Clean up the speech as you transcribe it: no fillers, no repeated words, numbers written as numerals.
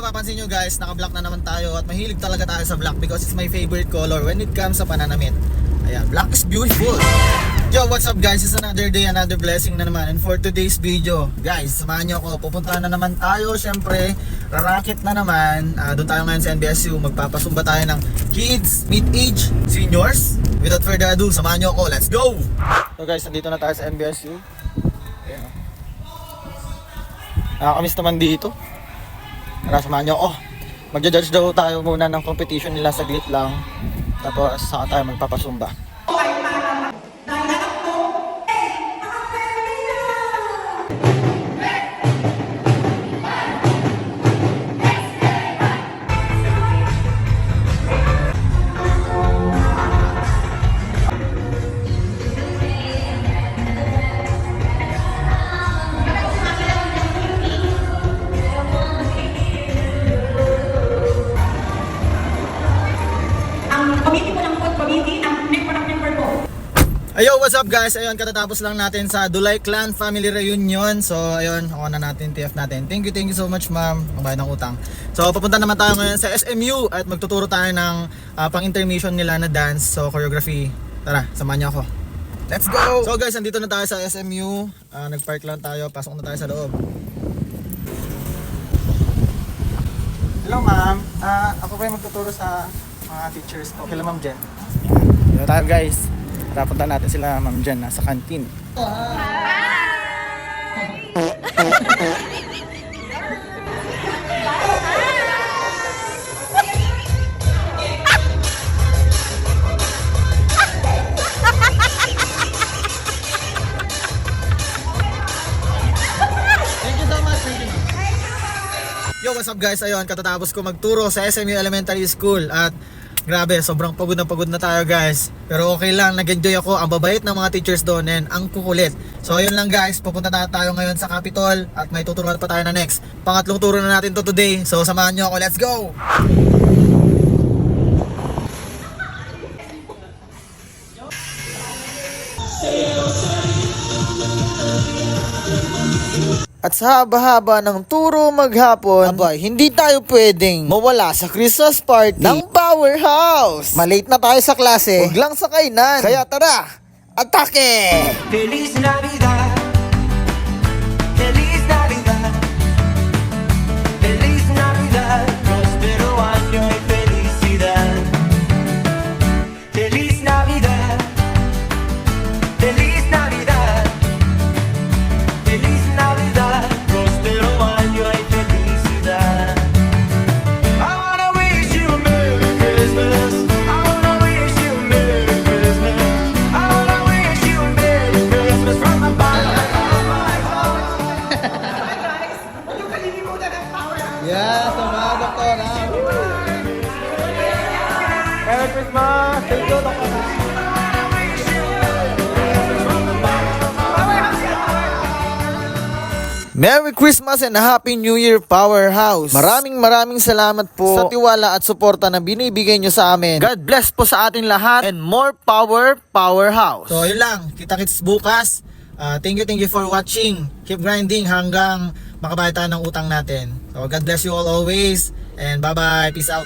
mapapansin nyo guys, naka-black na naman tayo at mahilig talaga tayo sa black because it's my favorite color when it comes sa pananamit. Ayan, black is beautiful. Yo, what's up guys? It's another day, another blessing na naman. And for today's video, guys, samahan nyo ako. Pupunta na naman tayo, syempre, rarakit na naman. Doon tayo ngayon sa NBSU. Magpapasumba tayo ng kids, mid-age, seniors. Without further ado, samahan nyo ako. Let's go! So guys, nandito na tayo sa NBSU. Ayan, nakakamiss naman dito. Tara, samahan nyo ako. Magja-judge daw tayo muna ng competition nila, saglit lang. Tapos saka tayo magpapasumba. Ayo, what's up guys? Ayun, katatapos lang natin sa Dulay Clan Family Reunion. So, ayun, ako na natin, TF natin. Thank you so much ma'am, ang bayad ng utang. So, papunta naman tayo ngayon sa SMU at magtuturo tayo ng pang-intermission nila na dance, so choreography. Tara, samahan niyo ako. Let's go! So guys, andito na tayo sa SMU. Nag-park lang tayo, pasok na tayo sa loob. Hello ma'am, ako pa yung magtuturo sa mga teachers ko. Kila ma'am Jen. Dito tayo guys. Tapunta natin sila ma'am Jen sa canteen. Yo, what's up guys? Ayun, katatapos ko magturo sa SMU Elementary School at grabe, sobrang pagod na tayo guys. Pero okay lang, nag-enjoy ako. Ang babait ng mga teachers doon and ang kukulit. So ayun lang guys, pupunta na tayo ngayon sa Capitol at may tuturuan pa tayo na next. Pangatlong turo na natin to today. So samahan nyo ako, let's go! At sa haba-haba ng turo maghapon, abay, hindi tayo pwedeng mawala sa Christmas party ng Powerhouse. Malate na tayo sa klase, huwag lang sa kainan. Kaya tara, atake! Feliz Navidad, Feliz Navidad, Feliz Navidad, próspero año y felicidad. Feliz Navidad, Feliz Navidad, Feliz Navidad, próspero año y felicidad. I wanna wish you a Merry Christmas. I wanna wish you a Merry Christmas. I wanna wish you a Merry Christmas from the bottom of my heart. Hi guys, yung kalilimutan ng Powerhouse. Yeah, sama doktora. Merry Christmas! Thank you, doktora. Merry Christmas and Happy New Year, Powerhouse! Maraming salamat po sa tiwala at suporta na binibigay nyo sa amin. God bless po sa atin lahat and more power, Powerhouse! So yun lang, kita-kits bukas. Thank you for watching. Keep grinding hanggang makabayad tayo ng utang natin. So God bless you all always and bye-bye. Peace out.